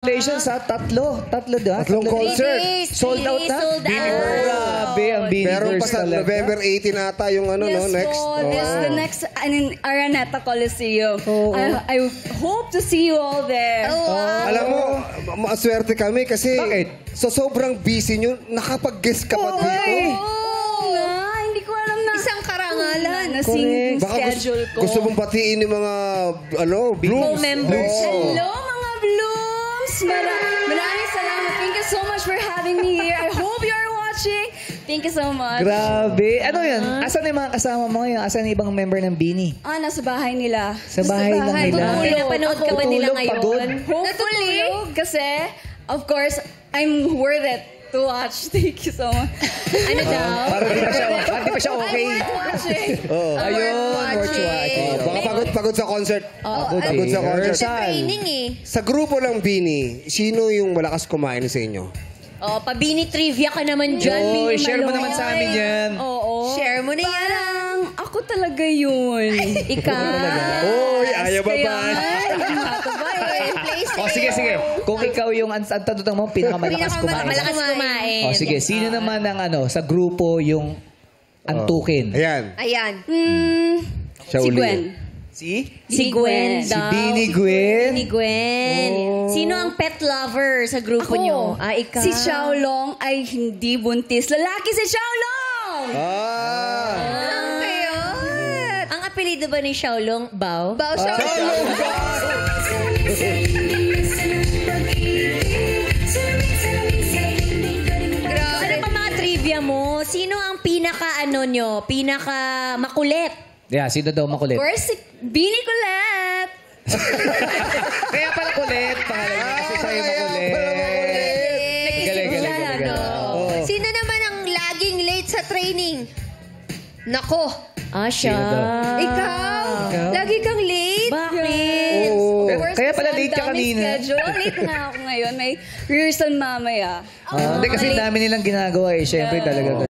Congratulations sa tatlo, di ba? Tatlong concert. Sold out na? Sold out. Grabe, ang Beanie Meron Girls pa sa talaga. November 18 ata yung ano, no, next. This is the next in Araneta Coliseum. I hope to see you all there. Alam mo, maswerte kami kasi Bakit? so sobrang busy nyo, nakapag-guest ka pa dito. Oo nga, hindi ko alam na. Isang karangalan. Na sing Baka schedule ko. gusto mong batiin yung mga, blooms. members. Oo. Hello mga blooms! Maraming salamat. Thank you so much for having me here. I hope you're watching. Thank you so much. Grabe. Ano yan? Asan yung mga kasama mo ngayon? Asan yung ibang member ng Beanie? Nasa bahay nila. Sa bahay lang nila. Pinapanood ka ba nila Tutulog, ngayon? pagod? Natulog kasi, of course, I'm worth it to watch. Thank you so much. Ano daw? Parang di pa siya okay. I'm worth watching. Ayun, worth watching. Baka pagod sa concert. Pagod sa concert. Sa training eh. Sa grupo ng Beanie, sino yung malakas kumain sa inyo? Pabini trivia ka naman dyan. Oh, Bini share mo Maloy. naman sa amin yan. Oo. Share mo na yan. Parang ako talaga yun. Ikaw. Oy, ayaw ba ba? Sige. Kung ikaw yung ang tanong mo, pinakamalakas kumain. Malakas kumain. Sige, sino naman ang sa grupo yung antukin? Ayan. Ayan. Siya Si uli. Gwen. Si Gwen Si daw. Beanie Gwen? Beanie Gwen. Sino ang pet lover sa grupo nyo? Ikaw. Si Xiaolong ay hindi buntis. Lalaki si Xiaolong! Ang cute. Ang apelido ba ni Xiaolong? Bao? Bao Xiaolong. Ano pa mga trivia mo? Sino ang pinaka makulit? Yeah, sino daw Of makulit? course, si Beanie Colette. Kaya pala kulit. Pangalan niya kasi siya yung makulit. Galing. Sino naman ang laging late sa training? Nako. Siya. Sino daw? Ikaw? Lagi kang late? Bakit? Of course, Kaya pala kasi late ka ang daming kanina. schedule. Late na ako ngayon. May rehearsal mamaya. Hindi kasi dami nilang ginagawa eh. Siyempre talaga.